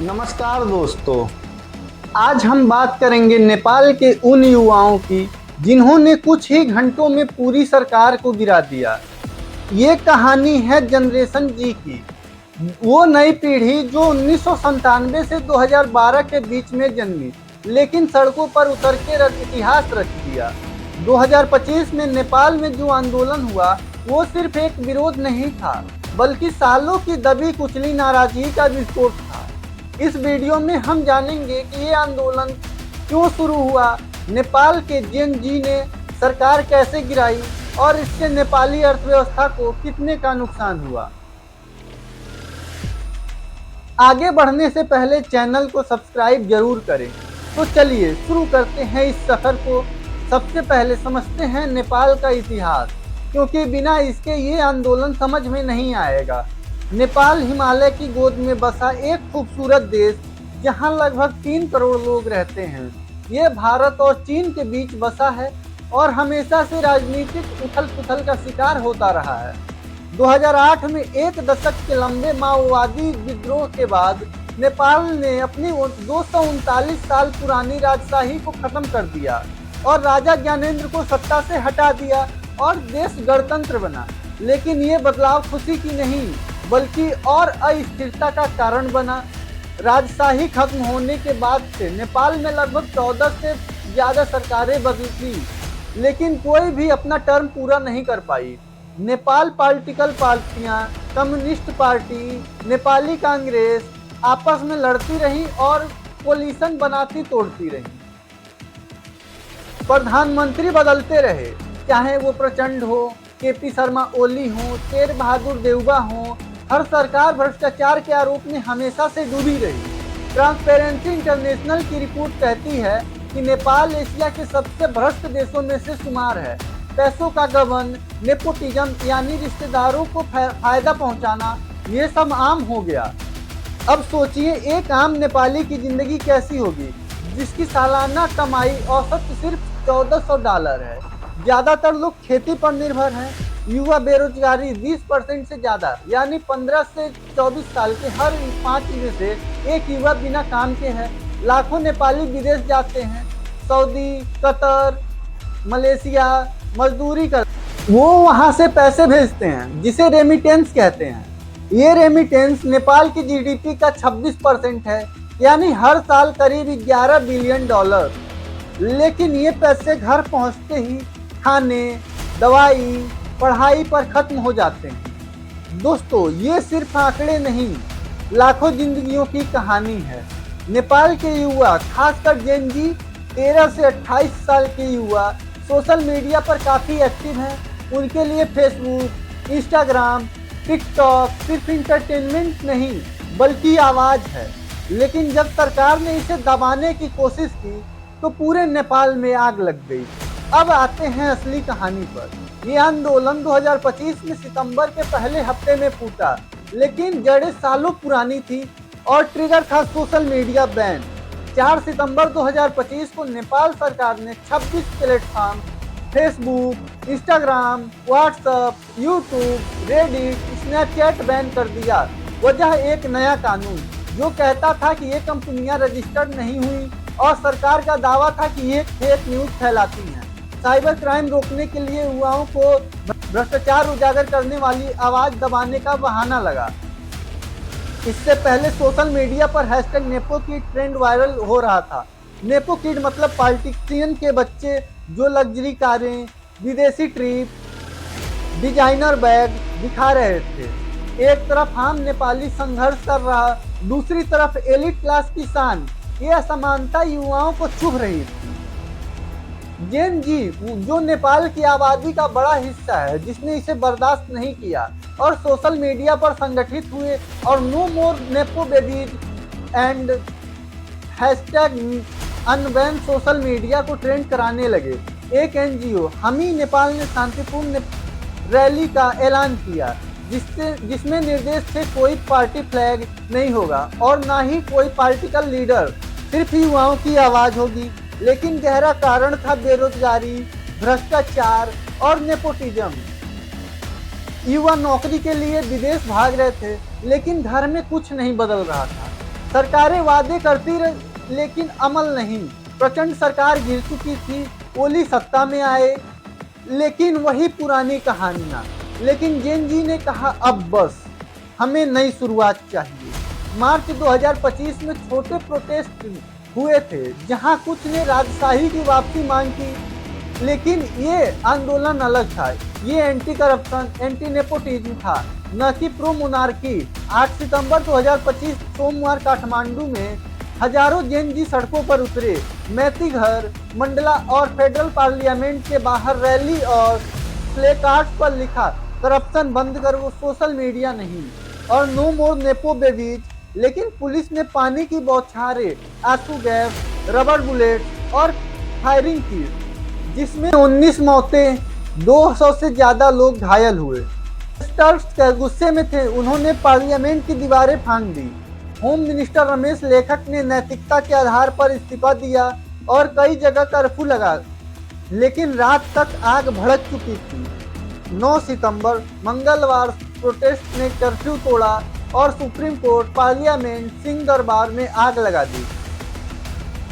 नमस्कार दोस्तों। आज हम बात करेंगे नेपाल के उन युवाओं की जिन्होंने कुछ ही घंटों में पूरी सरकार को गिरा दिया। ये कहानी है जनरेशन जी की, वो नई पीढ़ी जो 1997 से 2012 के बीच में जन्मी, लेकिन सड़कों पर उतर के इतिहास रच दिया। 2025 में नेपाल में जो आंदोलन हुआ वो सिर्फ एक विरोध नहीं था, बल्कि सालों की दबी कुचली नाराजगी का विस्फोट था। इस वीडियो में हम जानेंगे कि ये आंदोलन क्यों शुरू हुआ, नेपाल के जेन जी ने सरकार कैसे गिराई और इससे नेपाली अर्थव्यवस्था को कितने का नुकसान हुआ। आगे बढ़ने से पहले चैनल को सब्सक्राइब जरूर करें। तो चलिए शुरू करते हैं इस सफर को। सबसे पहले समझते हैं नेपाल का इतिहास, क्योंकि बिना इसके ये आंदोलन समझ में नहीं आएगा। नेपाल हिमालय की गोद में बसा एक खूबसूरत देश, जहां लगभग 3 करोड़ लोग रहते हैं। ये भारत और चीन के बीच बसा है और हमेशा से राजनीतिक उथल पुथल का शिकार होता रहा है। 2008 में एक दशक के लंबे माओवादी विद्रोह के बाद नेपाल ने अपनी 239 साल पुरानी राजशाही को खत्म कर दिया और राजा ज्ञानेंद्र को सत्ता से हटा दिया और देश गणतंत्र बना। लेकिन ये बदलाव खुशी की नहीं, बल्कि और अस्थिरता का कारण बना। राजशाही खत्म होने के बाद से नेपाल में लगभग 14 से ज़्यादा सरकारें बदली थी, लेकिन कोई भी अपना टर्म पूरा नहीं कर पाई। नेपाल पॉलिटिकल पार्टियां, कम्युनिस्ट पार्टी, नेपाली कांग्रेस आपस में लड़ती रही और कोलिशन बनाती तोड़ती रही। प्रधानमंत्री बदलते रहे, चाहे वो प्रचंड हो, केपी शर्मा ओली हो, शेर बहादुर देउबा हो। हर सरकार भ्रष्टाचार के आरोप में हमेशा से डूबी रही। ट्रांसपेरेंसी इंटरनेशनल की रिपोर्ट कहती है कि नेपाल एशिया के सबसे भ्रष्ट देशों में से शुमार है। पैसों का गबन, नेपोटिज्म यानी रिश्तेदारों को फायदा पहुंचाना, ये सब आम हो गया। अब सोचिए एक आम नेपाली की जिंदगी कैसी होगी, जिसकी सालाना कमाई औसत सिर्फ $1400 है। ज़्यादातर लोग खेती पर निर्भर हैं। युवा बेरोजगारी 20% से ज़्यादा, यानी 15 से 24 साल के हर 5 में से एक युवा बिना काम के है। लाखों नेपाली विदेश जाते हैं, सऊदी, कतर, मलेशिया मजदूरी कर, वो वहाँ से पैसे भेजते हैं जिसे रेमिटेंस कहते हैं। ये रेमिटेंस नेपाल की जीडीपी का 26% है, यानी हर साल करीब $11 बिलियन। लेकिन ये पैसे घर पहुँचते ही खाने, दवाई, पढ़ाई पर खत्म हो जाते हैं। दोस्तों, ये सिर्फ आंकड़े नहीं, लाखों जिंदगियों की कहानी है। नेपाल के युवा, खासकर जेन जी 13 से 28 साल के युवा सोशल मीडिया पर काफ़ी एक्टिव हैं। उनके लिए फेसबुक, इंस्टाग्राम, टिकटॉक सिर्फ इंटरटेनमेंट नहीं, बल्कि आवाज़ है। लेकिन जब सरकार ने इसे दबाने की कोशिश की तो पूरे नेपाल में आग लग गई। अब आते हैं असली कहानी पर। ये आंदोलन 2025 में सितंबर के पहले हफ्ते में फूटा, लेकिन जड़ें सालों पुरानी थी और ट्रिगर था सोशल मीडिया बैन। 4 सितंबर 2025 को नेपाल सरकार ने 26 platform, Facebook, Instagram, WhatsApp, YouTube, Reddit, Snapchat ban कर दिया। वजह एक नया कानून जो कहता था कि ये कंपनियां रजिस्टर्ड नहीं हुई और सरकार का दावा था कि ये फेक न्यूज़ फैलाती हैं। साइबर क्राइम रोकने के लिए युवाओं को भ्रष्टाचार उजागर करने वाली आवाज़ दबाने का बहाना लगा। इससे पहले सोशल मीडिया पर hashtag nepo kid trend viral हो रहा था। नेपो किड मतलब पॉलिटिशियन के बच्चे जो लग्जरी कारें, विदेशी ट्रिप, डिजाइनर बैग दिखा रहे थे। एक तरफ आम नेपाली संघर्ष कर रहा, दूसरी तरफ एलिट क्लास की शान। ये असमानता युवाओं को चुभ रही थी। जेन जी जो नेपाल की आबादी का बड़ा हिस्सा है, जिसने इसे बर्दाश्त नहीं किया और सोशल मीडिया पर संगठित हुए और no more nepo babies and hashtag unban social media को ट्रेंड कराने लगे। एक एनजीओ हमी नेपाल ने शांतिपूर्ण रैली का ऐलान किया, जिसमें निर्देश थे कोई पार्टी फ्लैग नहीं होगा और ना ही कोई पॉलिटिकल लीडर, सिर्फ युवाओं की आवाज़ होगी। लेकिन गहरा कारण था बेरोजगारी, भ्रष्टाचार और नेपोटिज्म। युवा नौकरी के लिए विदेश भाग रहे थे, लेकिन घर में कुछ नहीं बदल रहा था। सरकारें वादे करती रही लेकिन अमल नहीं। प्रचंड सरकार गिर चुकी थी, ओली सत्ता में आए, लेकिन वही पुरानी कहानियां। लेकिन जेन जी ने कहा अब बस, हमें नई शुरुआत चाहिए। मार्च 2025 में छोटे प्रोटेस्ट हुए थे जहां कुछ ने राजशाही की वापसी मांग की, लेकिन ये आंदोलन अलग था। ये एंटी करप्शन, एंटी नेपोटिज्म था, न कि प्रो मोनार्की। 8 सितंबर 2025 सोमवार काठमांडू में हजारों जेन जी सड़कों पर उतरे। मैतीघर, मंडला और फेडरल पार्लियामेंट के बाहर रैली और प्ले कार्ड पर लिखा करप्शन बंद करो, सोशल मीडिया नहीं, और नो मोर नेपो बेबीज। लेकिन पुलिस ने पानी की बौछारें, आंसू गैस, रबर बुलेट और फायरिंग की, जिसमें 19 मौतें, 200 से ज्यादा लोग घायल हुए। प्रोटेस्टर्स गुस्से में थे, उन्होंने पार्लियामेंट की दीवारें फांग दी। होम मिनिस्टर रमेश लेखक ने नैतिकता के आधार पर इस्तीफा दिया और कई जगह कर्फ्यू लगा, लेकिन रात तक आग भड़क चुकी थी। 9 सितंबर मंगलवार प्रोटेस्ट ने कर्फ्यू तोड़ा और supreme court, parliament, Singh Darbar में आग लगा दी।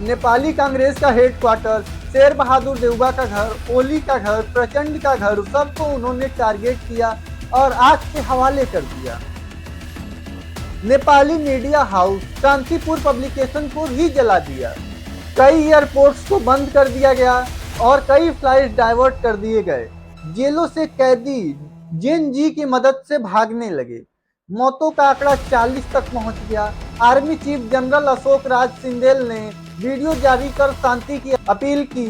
नेपाली कांग्रेस का हेडक्वार्टर, शेर बहादुर देउबा का घर, ओली का घर, प्रचंड का घर, सबको उन्होंने टारगेट किया और आग के हवाले कर दिया। Nepali media house Kantipur publication को ही जला दिया। कई एयरपोर्ट्स को बंद कर दिया गया और कई फ्लाइट डाइवर्ट कर दिए गए। जेलों से कैदी जेन जी की मदद से भागने लगे। मौतों का आंकड़ा 40 तक पहुंच गया। Army chief general Ashok Raj सिंदेल ने वीडियो जारी कर शांति की अपील की।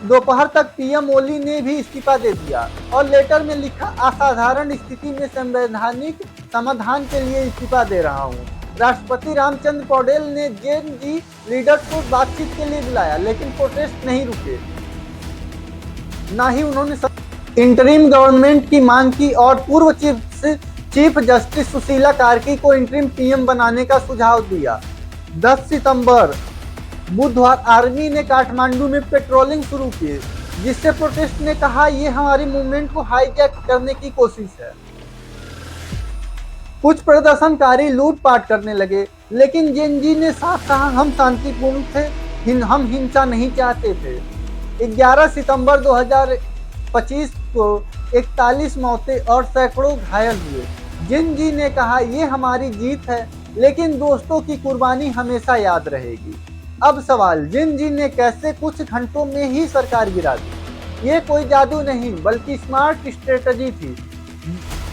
दोपहर तक पीएम ओली ने भी इस्तीफा दे दिया और लेटर में लिखा, असाधारण स्थिति में संवैधानिक समाधान के लिए इस्तीफा दे रहा हूँ। राष्ट्रपति रामचंद्र पौडेल ने जेन जी लीडर्स को बातचीत के लिए बुलाया, लेकिन प्रोटेस्ट नहीं रुके। ना ही उन्होंने इंटरिम गवर्नमेंट की मांग की और पूर्व चीफ जस्टिस सुशीला कार्की को इंटरिम पीएम बनाने का सुझाव दिया। 10 सितंबर बुधवार आर्मी ने काठमांडू में पेट्रोलिंग शुरू की, जिससे प्रोटेस्ट ने कहा ये हमारी मूवमेंट को हाईजैक करने की कोशिश है। कुछ प्रदर्शनकारी लूटपाट करने लगे, लेकिन जेन जी ने साफ कहा, हम शांतिपूर्ण थे, हम हिंसा नहीं चाहते थे। 11 सितंबर 2025 को 41 मौतें और सैकड़ों घायल हुए। जेन जी ने कहा, ये हमारी जीत है, लेकिन दोस्तों की कुर्बानी हमेशा याद रहेगी। अब सवाल, जेन जी ने कैसे कुछ घंटों में ही सरकार गिरा दी? ये कोई जादू नहीं, बल्कि स्मार्ट स्ट्रेटजी थी।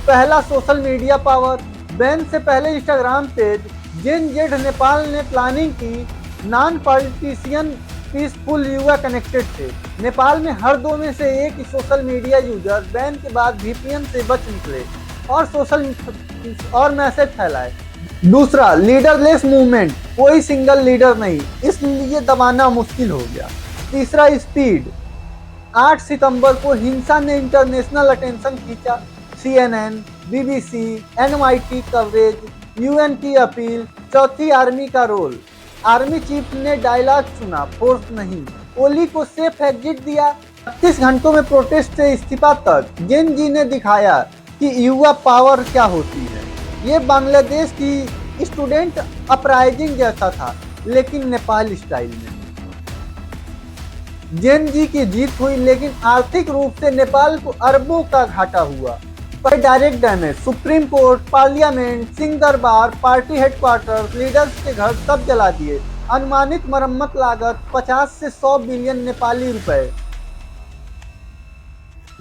पहला, सोशल मीडिया पावर। बैन से पहले इंस्टाग्राम पेज जेन जेड नेपाल ने प्लानिंग की। नॉन पॉलिटिशियन पीसफुल युवा कनेक्टेड थे। नेपाल में हर 2 में से एक सोशल मीडिया यूजर बैन के बाद वीपीएन से बच निकले और मैसेज फैलाए। दूसरा, लीडरलेस मूवमेंट, कोई सिंगल लीडर नहीं, इसलिए दबाना मुश्किल हो गया। तीसरा, स्पीड। 8 सितंबर को हिंसा ने इंटरनेशनल अटेंशन खींचा। CNN, BBC, NYT coverage, UN की अपील। चौथी, आर्मी का रोल। आर्मी चीफ ने डायलॉग चुना, फोर्स नहीं। ओली को सेफ एग्जिट दिया। 32 घंटों में प्रोटेस्ट से इस्तीफा तक जेन जी ने दिखाया कि युवा पावर क्या होती है। ये बांग्लादेश की स्टूडेंट अपराइजिंग जैसा था, लेकिन नेपाल स्टाइल में। जेन जी की जीत हुई, लेकिन आर्थिक रूप से नेपाल को अरबों का घाटा हुआ। पर direct damage, supreme court, parliament, Singh Darbar, party headquarter, leaders के घर सब जला दिए। अनुमानित मरम्मत लागत 50 से 100 बिलियन नेपाली रुपए।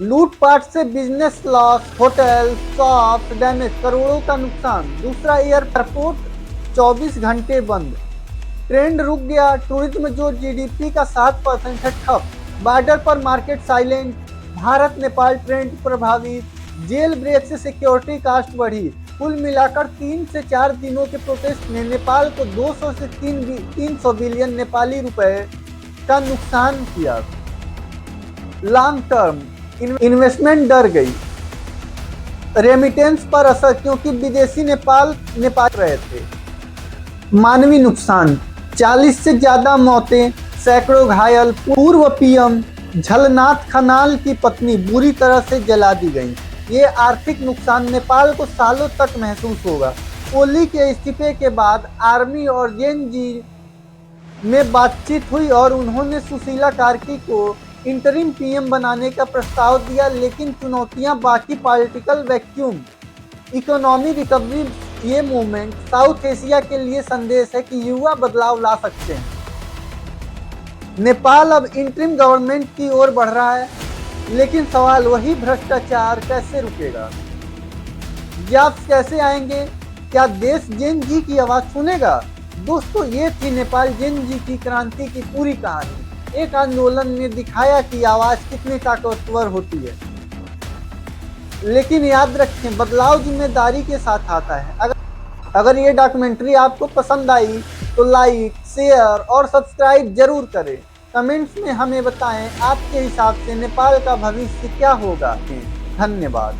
लूटपाट से business loss, hotel, shop damage, करोड़ों का नुकसान। दूसरा, एयरपोर्ट 24 घंटे बंद। ट्रेंड रुक गया। टूरिज्म जो जीडीपी का 7% है ठप। बॉर्डर पर market silent. Bharat Nepal trend प्रभावित। जेल ब्रेक से सिक्योरिटी कास्ट बढ़ी। कुल मिलाकर 3 से 4 दिनों के प्रोटेस्ट ने नेपाल को 200 से 300 बिलियन नेपाली रुपए का नुकसान किया। लॉन्ग टर्म इन्वेस्टमेंट डर गई। रेमिटेंस पर असर, क्योंकि विदेशी नेपाल रहे थे। मानवीय नुकसान, 40 से ज्यादा मौतें, सैकड़ों घायल। पूर्व पीएम झलनाथ खनाल की पत्नी बुरी तरह से जला दी गई। ये आर्थिक नुकसान नेपाल को सालों तक महसूस होगा। ओली के इस्तीफे के बाद आर्मी और जेएनजी में बातचीत हुई और उन्होंने सुशीला कार्की को इंटरिम पीएम बनाने का प्रस्ताव दिया, लेकिन चुनौतियां बाकी। पॉलिटिकल वैक्यूम, इकोनॉमी रिकवरी, ये मूवमेंट साउथ एशिया के लिए संदेश है कि युवा बदलाव ला सकते हैं। नेपाल अब इंटरिम गवर्नमेंट की ओर बढ़ रहा है, लेकिन सवाल वही, भ्रष्टाचार कैसे रुकेगा? जॉब्स कैसे आएंगे? क्या देश जेन जी की आवाज सुनेगा? दोस्तों, ये थी नेपाल जेन जी की क्रांति की पूरी कहानी। एक आंदोलन ने दिखाया कि आवाज कितनी ताकतवर होती है। लेकिन याद रखें, बदलाव जिम्मेदारी के साथ आता है। अगर ये डॉक्यूमेंट्री आपको पसंद आई तो लाइक, शेयर और सब्सक्राइब जरूर करें। कमेंट्स में हमें बताएं आपके हिसाब से नेपाल का भविष्य क्या होगा। धन्यवाद।